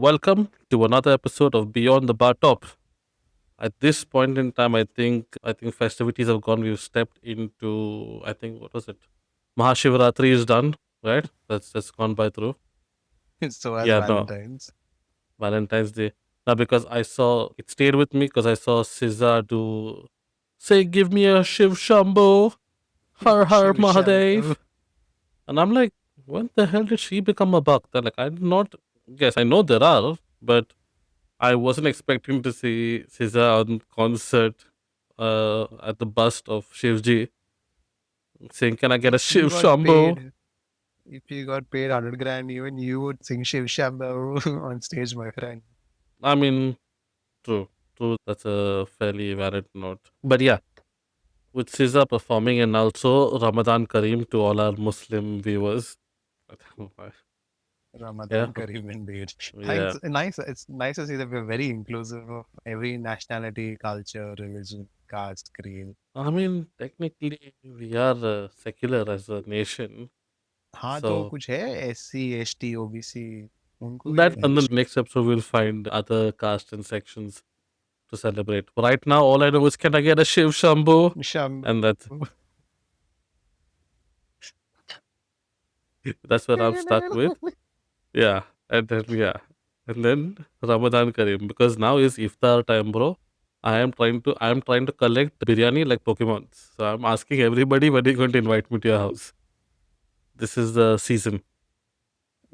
welcome to another episode of Beyond the Bar Top. At this point in time, I think festivities have gone. We've stepped into what was it? Mahashivratri is done, right? That's gone by through. So as Yeah, no, Valentine's. Valentine's Day. Now because I saw it stayed with me because I saw SZA do say, "Give me a Shiv Shambo, Har Har Shiv Shambo. Mahadev," and I'm like, when the hell did she become a buck? Then like I did not. Yes, I know there are, but I wasn't expecting to see SZA on concert at the bust of Shivji saying, "Can I get a If you Shiv got Shambho?" paid, if you got paid 100 grand, even you would sing Shiv Shambo on stage, my friend. I mean, true, true. That's a fairly valid note. But yeah, with SZA performing and also Ramadan Kareem to all our Muslim viewers. Yeah, Ramadan Kareem indeed. yeah. Thanks. Nice. It's nice to see that we're very inclusive of every nationality, culture, religion, caste, creed. I mean, technically, we are secular as a nation. हाँ तो So कुछ है SC ST OBC उनको भी that है and the next episode we'll find other castes and sections to celebrate. Right now, all I know is, can I get a Shiv Shambhu? Sham. And that's what I'm stuck with. Yeah, and then Ramadan Kareem, because now is iftar time, bro. I am trying to collect biryani like Pokemon. So I'm asking everybody, when are you going to invite me to your house? This is the season,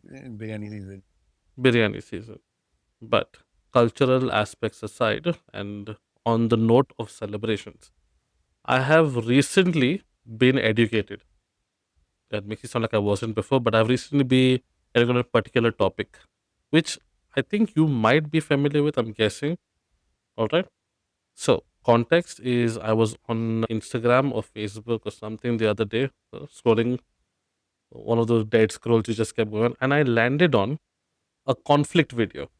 Biryani season. biryani season. But cultural aspects aside, and on the note of celebrations, I have recently been educated. That makes it sound like I wasn't before, but I've recently been educated on a particular topic, which I think you might be familiar with, I'm guessing. All right. So, context is I was on Instagram or Facebook or something the other day, scrolling one of those dead scrolls you just kept going, and I landed on a conflict video.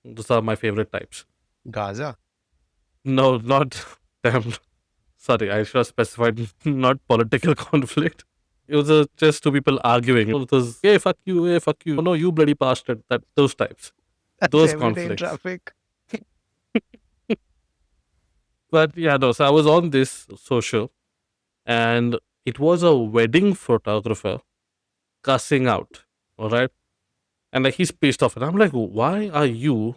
Those are my favorite types. Gaza. No, not damn. Sorry, I should have specified not political conflict. It was just two people arguing. It was, hey, fuck you, oh no, you bloody bastard. That those types, That's those every day in conflicts. traffic. But yeah, no. So I was on this social, and it was a wedding photographer cussing out. All right, and like he's pissed off, and I'm like, why are you,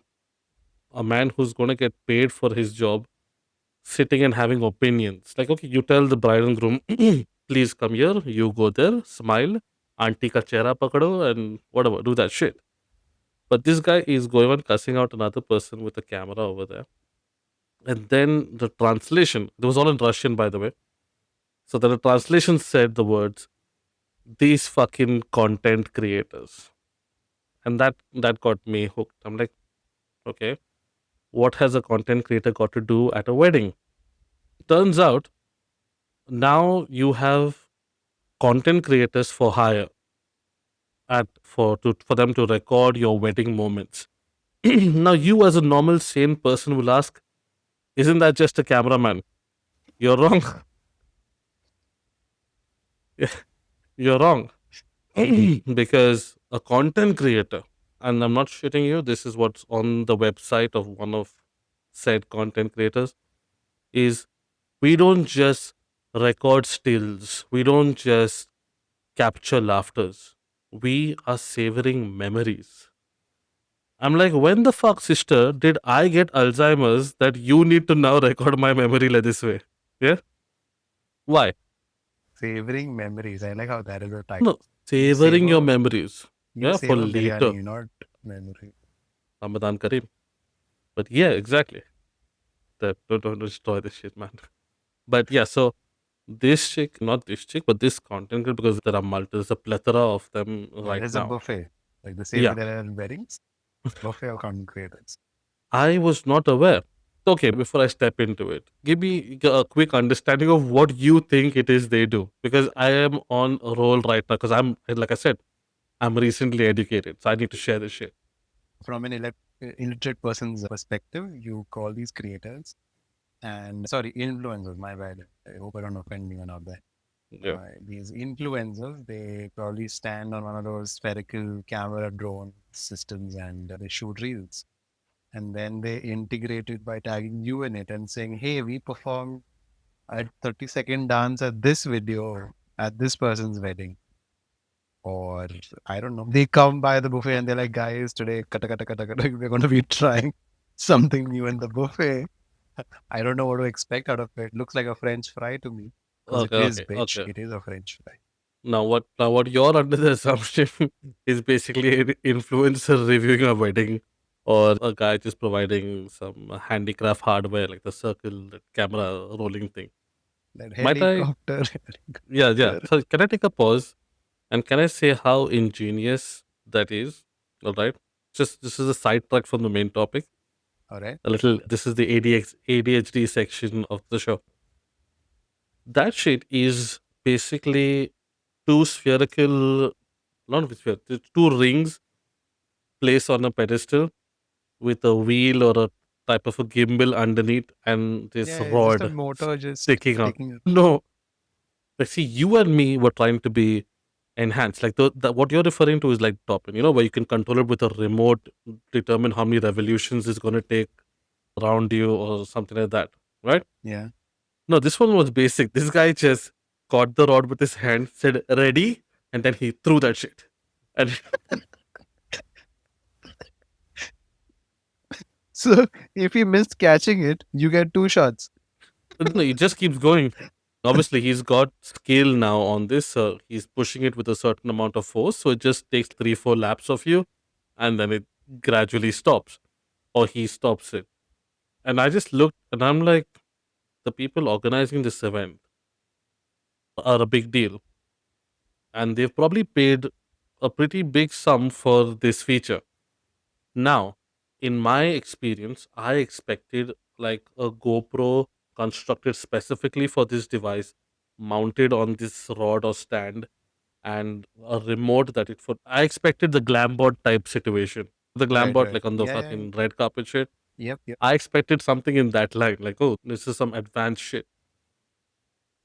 a man who's gonna get paid for his job, sitting and having opinions? Like, okay, you tell the bride and groom, please come here. You go there, smile, auntie ka chehra pakdo, and whatever, do that shit. But this guy is going on cussing out another person with a camera over there. And then the translation, it was all in Russian, by the way. So then the translation said the words, these fucking content creators. And that got me hooked. I'm like, okay, what has a content creator got to do at a wedding? Turns out now you have content creators for hire for them to record your wedding moments. Now you as a normal sane person will ask, isn't that just a cameraman? You're wrong. You're wrong. Because a content creator, and I'm not shitting you, this is what's on the website of one of said content creators, is we don't just record stills, we don't just capture laughters, we are savoring memories. I'm like, when the fuck, sister, did I get Alzheimer's that you need to now record my memory like this way? Yeah? Why? Savoring memories. I like how that is a type. No, You savoring your savor memories. you Yeah, for savor later. biryani, not memory. Ramadan Kareem. But yeah, exactly. Don't destroy this shit, man. But yeah, so this chick, not this chick, but this content creator, because there's a plethora of them right There's a now. buffet. Like the same way Yeah, there are weddings, buffet of content creators. I was not aware. Okay, before I step into it, give me a quick understanding of what you think it is they do, because I am on a roll right now. Because I'm, like I said, I'm recently educated, so I need to share this shit. From an illiterate person's perspective, you call these creators and sorry, influencers, my bad. I hope I don't offend anyone out there. Yeah. These influencers, they probably stand on one of those spherical camera drone systems and they shoot reels. And then they integrate it by tagging you in it and saying, hey, we performed a 30-second dance at this video at this person's wedding. Or I don't know. They come by the buffet and they're like, guys, today kata kata kata kata, we're going to be trying something new in the buffet. I don't know what to expect out of it. Looks like a French fry to me. Because it Okay, is, okay, bitch. okay. It is a French fry. Now what you're under the assumption is basically an influencer reviewing a wedding or a guy just providing some handicraft hardware like the circle, the camera rolling thing. That Might I? helicopter, Yeah, yeah. helicopter. So can I take a pause and can I say how ingenious that is? All right. Just this is a sidetrack from the main topic. All right. A little. This is the ADHD section of the show. That shit is basically two spherical, not with sphere, two rings placed on a pedestal with a wheel or a type of a gimbal underneath and this Yeah, it's just a rod motor just sticking out. taking. No, like see, you and me were trying to be enhanced. Like what you're referring to is like top end, where you can control it with a remote, determine how many revolutions it's going to take around you or something like that, right? Yeah. No, this one was basic. This guy just caught the rod with his hand, said ready, and then he threw that shit. And So if he missed catching it, you get two shots. no, it just keeps going. Obviously, he's got skill now on this. So he's pushing it with a certain amount of force. So it just takes 3-4 laps of you, and then it gradually stops, or he stops it. And I just looked, and I'm like, the people organizing this event are a big deal, and they've probably paid a pretty big sum for this feature. Now, in my experience, I expected like a GoPro constructed specifically for this device, mounted on this rod or stand, and a remote that it for. I expected the Glambot type situation, the Right, Glambot right. like on the Yeah, yeah. fucking red carpet shit. Yep, yep. I expected something in that line, like, oh, this is some advanced shit.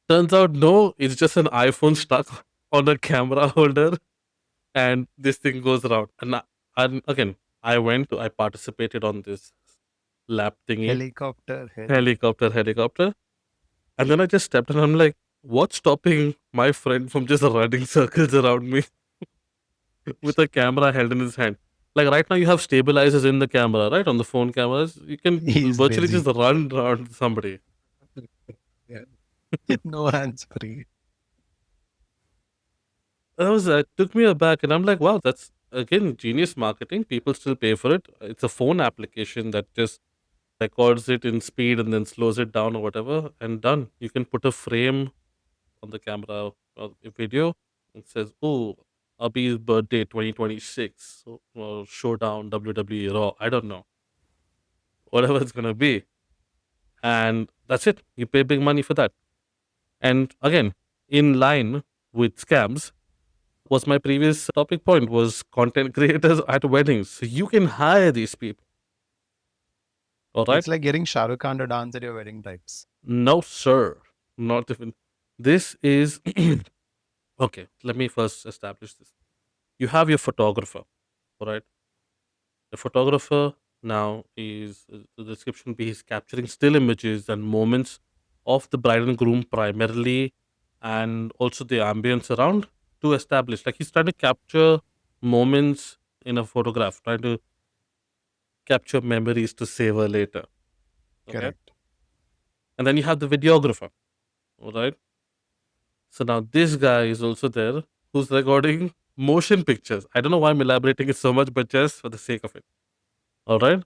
Turns out, no, it's just an iPhone stuck on a camera holder, and this thing goes around. And again, I participated on this lap thingy, Helicopter, helicopter, and then I just stepped and I'm like, what's stopping my friend from just running circles around me with a camera held in his hand? Like right now, you have stabilizers in the camera, right? On the phone cameras, you can He's virtually busy. just run around somebody. Yeah. No hands free. Took me aback, and I'm like, wow, that's again genius marketing. People still pay for it. It's a phone application that just records it in speed and then slows it down or whatever, and done. You can put a frame on the camera or a video. It says, "Oh, Abhi's birthday 2026, or showdown WWE Raw." I don't know, whatever it's gonna be, and that's it. You pay big money for that. And again, in line with scams, was my previous topic point was content creators at weddings. So you can hire these people. All right. It's like getting Shah Rukh Khan to dance at your wedding types. No, sir. Not even. This is okay. Let me first establish this. You have your photographer, all right? The photographer now is the description be he's capturing still images and moments of the bride and groom primarily, and also the ambience around to establish. Like he's trying to capture moments in a photograph, trying to capture memories to savor later. Okay. Correct. And then you have the videographer, all right? So now this guy is also there who's recording motion pictures. I don't know why I'm elaborating it so much, but just for the sake of it. All right.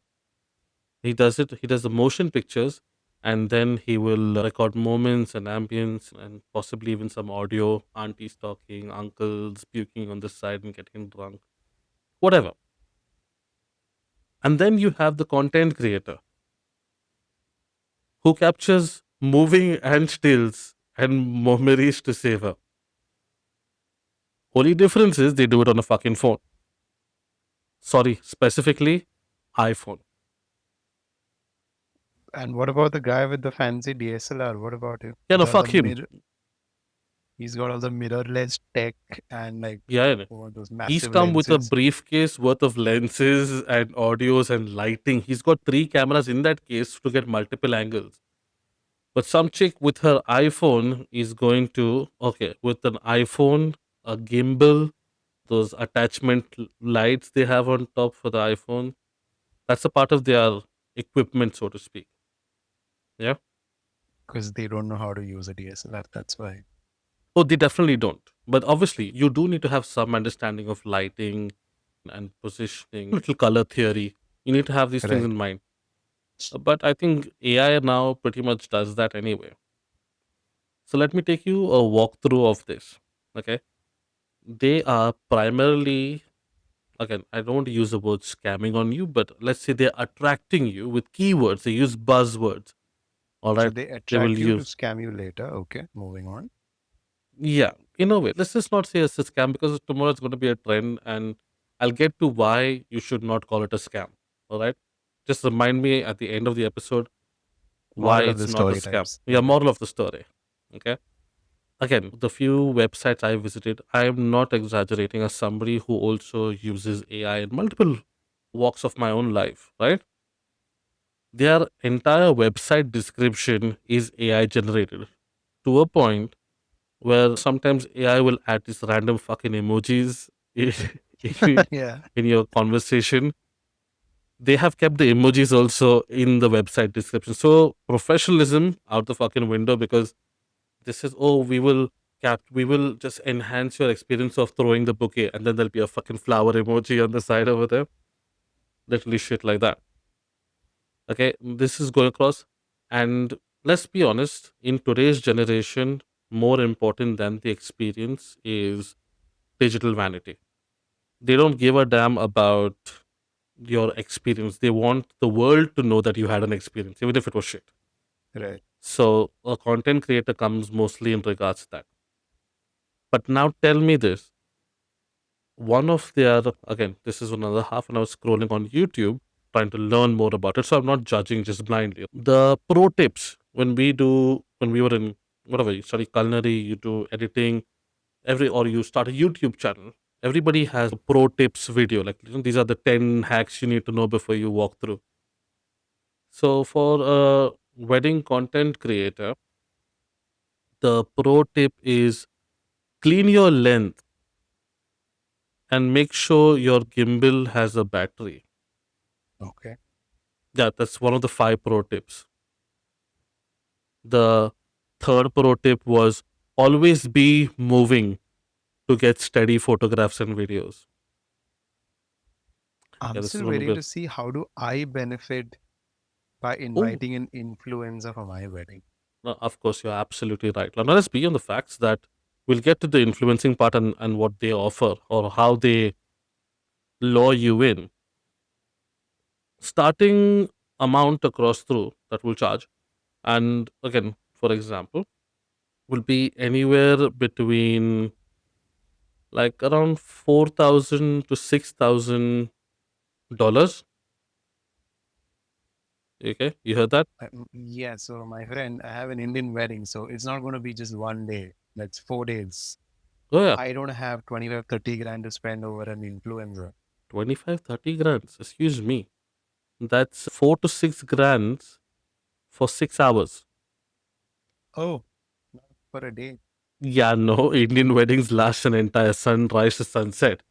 He does it, he does the motion pictures and then he will record moments and ambience and possibly even some audio, aunties talking, uncles puking on the side and getting drunk, whatever. And then you have the content creator who captures moving and stills and memories to savor. Only difference is they do it on a fucking phone. Sorry, specifically iPhone. And what about the guy with the fancy DSLR? What about him? Yeah, no, The fuck him. mirror. He's got all the mirrorless tech and like Yeah, those he's massive come with a lenses. briefcase worth of lenses and audios and lighting. He's got 3 cameras in that case to get multiple angles. But some chick with her iPhone is going to, okay, with an iPhone, a gimbal, those attachment lights they have on top for the iPhone, that's a part of their equipment, so to speak. Yeah. Because they don't know how to use a DSLR. That's why. Oh, they definitely don't. But obviously, you do need to have some understanding of lighting and positioning, little color theory. You need to have these things Right. in mind. But I think AI now pretty much does that anyway. So let me take you a walkthrough of this. Okay. They are primarily, again, I don't want to use the word scamming on you, but let's say they're attracting you with keywords. They use buzzwords. All So right. they They will attract you to use, scam you later. Okay, moving on. yeah, in a way. Let's just not say it's a scam because tomorrow it's going to be a trend and I'll get to why you should not call it a scam. All right. Just remind me at the end of the episode why Moral of it's the not a story scam. types. Yeah, Okay. moral of the story. Okay. Again, the few websites I visited, I am not exaggerating as somebody who also uses AI in multiple walks of my own life, right? Their entire website description is AI generated to a point where sometimes AI will add these random fucking emojis in Yeah. in your conversation. They have kept the emojis also in the website description. So professionalism out the fucking window because this is, oh, we will just enhance your experience of throwing the bouquet, and then there'll be a fucking flower emoji on the side over there. Literally shit like that. Okay, this is going across. And let's be honest, in today's generation, more important than the experience is digital vanity. They don't give a damn about your experience. They want the world to know that you had an experience, even if it was shit. Right. So a content creator comes mostly in regards to that. But now tell me this. One of their, again, this is another half an hour scrolling on YouTube, trying to learn more about it. So I'm not judging just blindly. The pro tips when we were in whatever, you study culinary, you do editing, or you start a YouTube channel, everybody has a pro tips video. Like, these are the 10 hacks you need to know before you walk through. So for a wedding content creator, the pro tip is clean your lens and make sure your gimbal has a battery. Okay. Yeah, that's one of the 5 pro tips. The third pro tip was always be moving to get steady photographs and videos. Yeah, I'm this is still one of waiting the, to see how do I benefit by oh, inviting an influencer for my wedding. no, of course, you're absolutely right. Now, let's be on the facts that we'll get to the influencing part and what they offer or how they lure you in. Starting amount across through that will charge. And again, for example, will be anywhere between like around 4,000 to $6,000. Okay, you heard that? Yeah, so my friend, I have an Indian wedding, so it's not going to be just one day. That's 4 days. Oh yeah, I don't have 25, 30 grand to spend over an influencer. 25, 30 grand. Excuse me. That's 4 to 6 grand for 6 hours. Oh, for a day. Yeah, no, Indian weddings last an entire sunrise to sunset.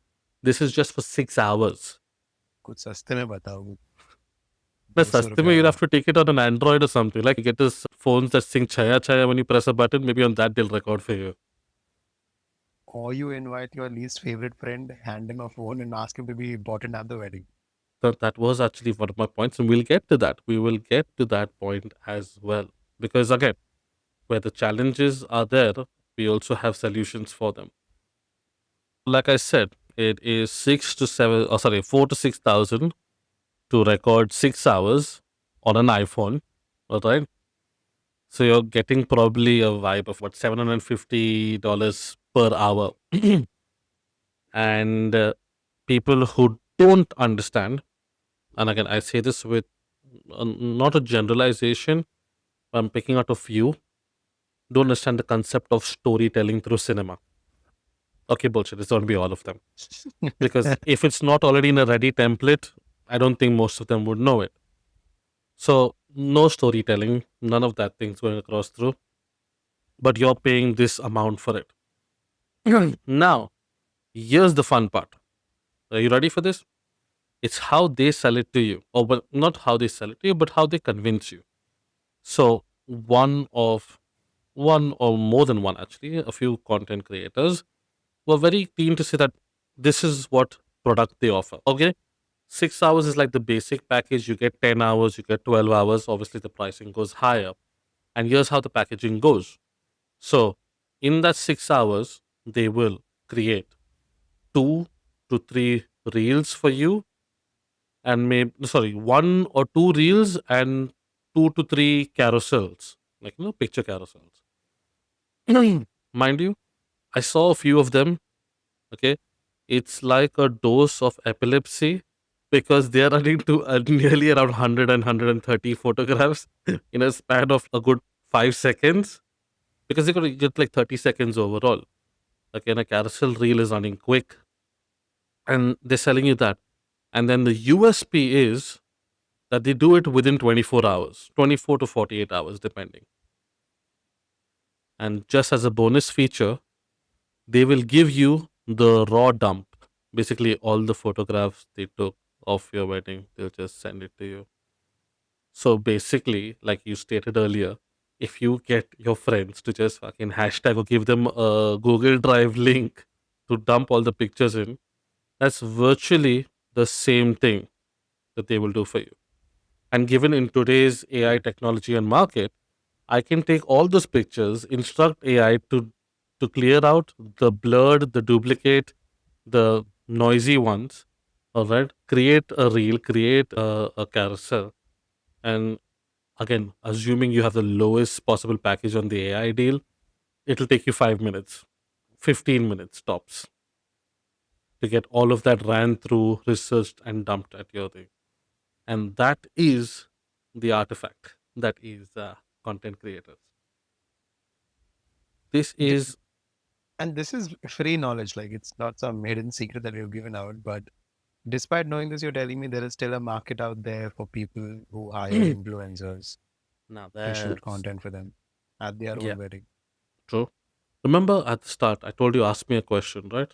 This is just for 6 hours. कुछ सस्ते में बताओ The 200 Sastime, रुपए you'll वाला. have to take it on an Android or something. Like, you get this phones that sing Chaya Chaya when you press a button, maybe on that they'll record for you. Or you invite your least favorite friend, hand him a phone and ask him to be important at the wedding. So that was actually one of my points, and we'll get to that. We will get to that point as well. Because again, where the challenges are there, we also have solutions for them. Like I said, it is 4 to 6,000 to record 6 hours on an iPhone. All right. So you're getting probably a vibe of what, $750 per hour. And people who don't understand, and again, I say this with not a generalization, I'm picking out a few. don't understand the concept of storytelling through cinema. Okay, bullshit. It's going to be all of them. Because if it's not already in a ready template, I don't think most of them would know it. So, no storytelling, none of that thing's going across through, but you're paying this amount for it. Now, here's the fun part. Are you ready for this? It's how they sell it to you, or but not how they sell it to you, but how they convince you. So, one or more than one actually, a few content creators were very keen to say that this is what product they offer. Okay, 6 hours is like the basic package. You get 10 hours, you get 12 hours. Obviously, the pricing goes higher. And here's how the packaging goes. So, in that 6 hours, they will create 2 to 3 reels for you, and maybe, sorry, 1 or 2 reels and 2 to 3 carousels, like, picture carousels. Mind you, I saw a few of them. Okay, it's like a dose of epilepsy because they are running to nearly around 100 and 130 photographs in a span of a good 5 seconds, because they got to get like 30 seconds overall. Okay, and a carousel reel is running quick, and they're selling you that. And then the USP is that they do it within 24 hours, 24 to 48 hours, depending. And just as a bonus feature, they will give you the raw dump. Basically, all the photographs they took of your wedding, they'll just send it to you. So basically, like you stated earlier, if you get your friends to just fucking hashtag or give them a Google Drive link to dump all the pictures in, that's virtually the same thing that they will do for you. And given in today's AI technology and market, I can take all those pictures, instruct AI to clear out the blurred, the duplicate, the noisy ones. All right, create a reel, create a carousel, and again, assuming you have the lowest possible package on the AI deal, it'll take you 5 minutes, 15 minutes tops to get all of that ran through, researched, and dumped at your thing. And that is the artifact. That is content creators. This D- is And this is free knowledge. Like it's not some hidden secret that we've given out. But despite knowing this, you're telling me there is still a market out there for people who hire influencers now to shoot that's content for them at their yeah, own wedding. true. Remember at the start, I told you ask me a question, right?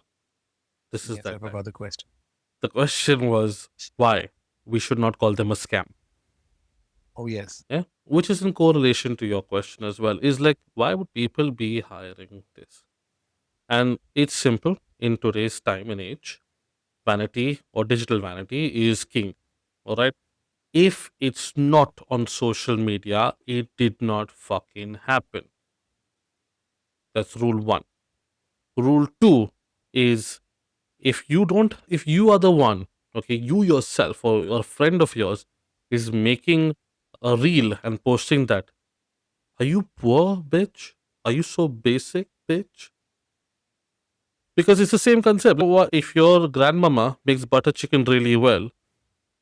This is Yes, I that time. forgot the question. The question was why we should not call them a scam. Oh, yes. Yeah, which is in correlation to your question as well. Is like why would people be hiring this? And it's simple in today's time and age. Vanity or digital vanity is king. All right. If it's not on social media, it did not fucking happen. That's rule one. Rule two is if you are the one, okay, you yourself or a friend of yours is making a reel and posting that, are you poor, bitch? Are you so basic, bitch? Because it's the same concept. If your grandmama makes butter chicken really well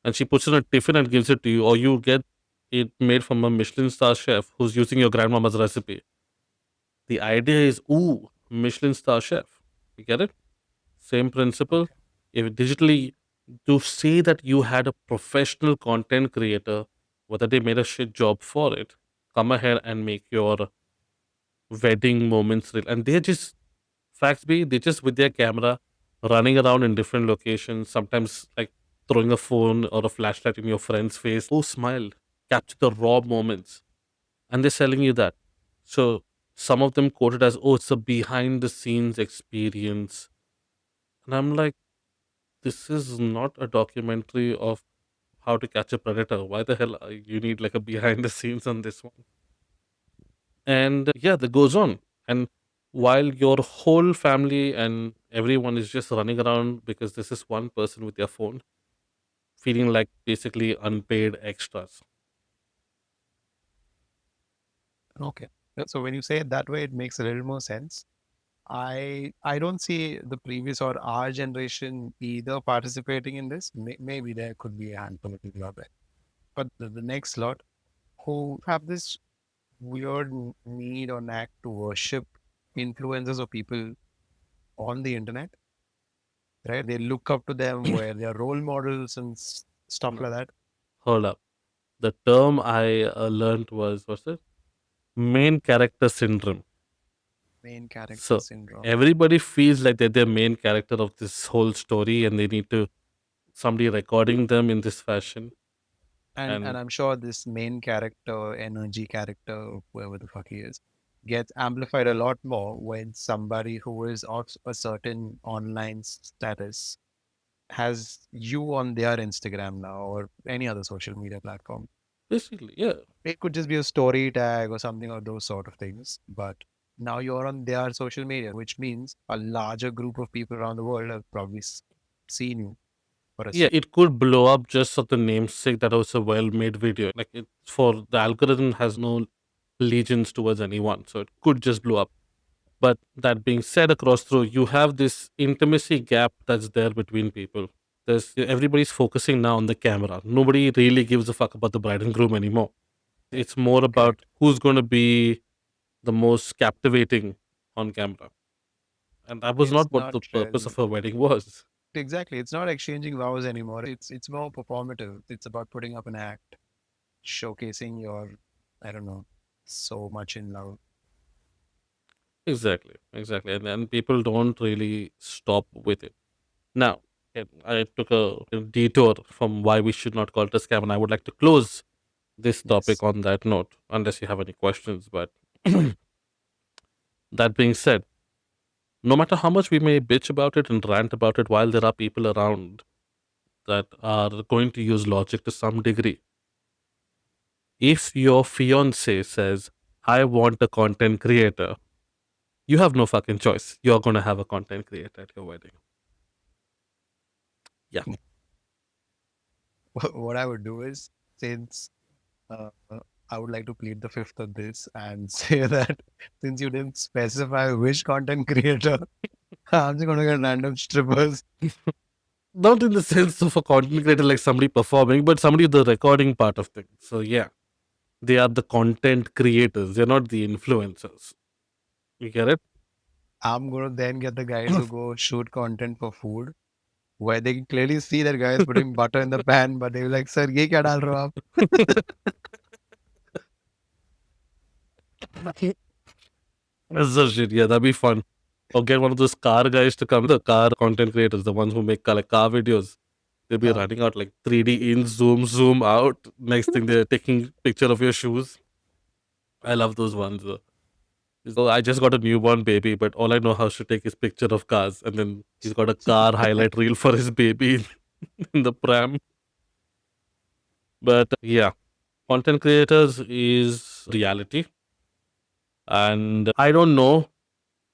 and she puts it in a tiffin and gives it to you, or you get it made from a Michelin star chef who's using your grandmama's recipe, the idea is, ooh, Michelin star chef. You get it? Same principle. Okay. If digitally, to say that you had a professional content creator, whether they made a shit job for it, come ahead and make your wedding moments real. And they're just, facts be, they're just with their camera running around in different locations, sometimes like throwing a phone or a flashlight in your friend's face. Oh, smile, capture the raw moments. And they're selling you that. So some of them quoted as, oh, it's a behind the scenes experience. And I'm like, this is not a documentary of how to catch a predator. Why the hell you need like a behind the scenes on this one? And yeah, that goes on. And while your whole family and everyone is just running around because this is one person with their phone, feeling like basically unpaid extras. Okay. So when you say it that way, it makes a little more sense. I don't see the previous or our generation either participating in this. Maybe there could be a handful of people out there, but the next lot who have this weird need or knack to worship influencers or people on the internet, right? They look up to them where they are role models and stuff No, like that. hold up. The term I learned was, what's it? Main character syndrome. Main character So syndrome. everybody feels like they're the main character of this whole story and they need to somebody recording them in this fashion. And And I'm sure this main character, energy character, whoever the fuck he is, gets amplified a lot more when somebody who is of a certain online status has you on their Instagram now or any other social media platform. basically, yeah, It could just be a story tag or something of those sort of things. But now you're on their social media, which means a larger group of people around the world have probably seen you for a yeah, it could blow up just for the namesake that was a well-made video. Like it's for the algorithm has no allegiance towards anyone, so it could just blow up. But that being said, across through, you have this intimacy gap that's there between people. There's everybody's focusing now on the camera. Nobody really gives a fuck about the bride and groom anymore. It's more about correct. who's going to be the most captivating on camera. And that was It's not what not the purpose really of a wedding was. exactly. It's not exchanging vows anymore. It's more performative. It's about putting up an act, showcasing your, I don't know, so much in love. Exactly, exactly. And then people don't really stop with it. Now, I took a detour from why we should not call it a scam, and I would like to close this Yes. topic on that note, unless you have any questions. But that being said, no matter how much we may bitch about it and rant about it, while there are people around that are going to use logic to some degree, if your fiance says, I want a content creator, you have no fucking choice. You're going to have a content creator at your wedding. Yeah. What I would do is, since uh, I would like to plead the fifth of this and say that since you didn't specify which content creator, I'm just going to get random strippers. Not in the sense of a content creator like somebody performing, but somebody the recording part of things. So yeah, they are the content creators. They're not the influencers. You get it? I'm going to then get the guys who go shoot content for food, where they can clearly see that guy is putting butter in the pan, but they're like, sir, ye kya dal rahe ho aap? That's the shit. Yeah, that'd be fun. Or get one of those car guys to come, the car content creators, the ones who make like car videos. They'll be Huh. running out like 3D in, zoom out. Next thing they're taking picture of your shoes. I love those ones. So I just got a newborn baby, but all I know how to take is picture of cars, and then he's got a car highlight reel for his baby in the pram. But yeah, content creators is reality, and I don't know.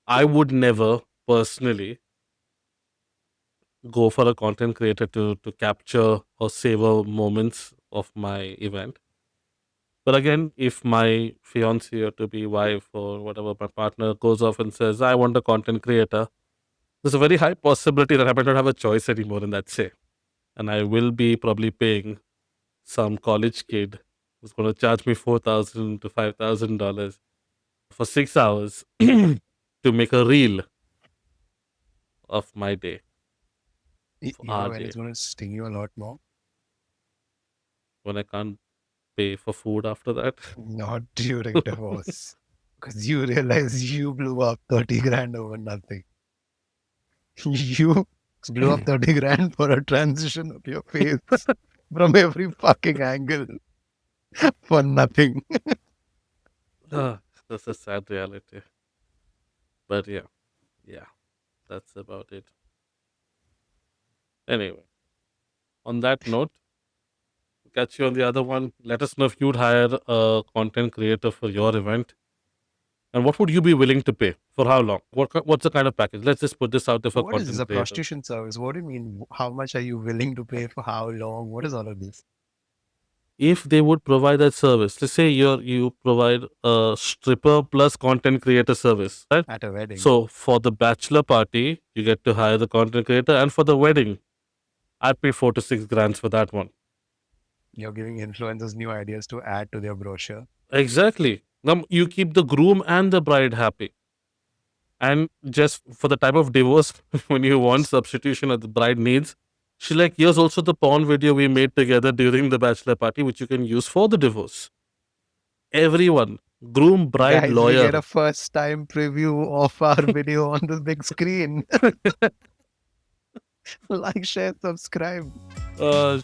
I would never personally go for a content creator to capture or savor moments of my event. But again, if my fiance or to be wife or whatever my partner goes off and says, I want a content creator, there's a very high possibility that I might not have a choice anymore in that say. And I will be probably paying some college kid who's going to charge me $4,000 to $5,000 for 6 hours to make a reel of my day, of You know our when day, it's going to sting you a lot more? when I can't pay for food after that. Not during divorce. Because you realize you blew up 30 grand over nothing. You blew up 30 grand for a transition of your face from every fucking angle for nothing. Ah, that's a sad reality. But yeah, that's about it. Anyway, on that note, catch you on the other one. Let us know if you'd hire a content creator for your event. And what would you be willing to pay? For how long? What's the kind of package? Let's just put this out there for What is this? content A creators. prostitution service? What do you mean? How much are you willing to pay for how long? What is all of this? If they would provide that service, let's say you provide a stripper plus content creator service, right? At a wedding, So for the bachelor party, you get to hire the content creator, and for the wedding, I'd pay 4 to 6 grand for that one. you're giving influencers new ideas to add to their brochure. Exactly. Now you keep the groom and the bride happy. And just for the type of divorce, when you want substitution that the bride needs, she's like, here's also the porn video we made together during the bachelor party, which you can use for the divorce. Everyone, groom, bride, Guys, we get lawyer. a first time preview of our video on the big screen. Like, share, subscribe. uh,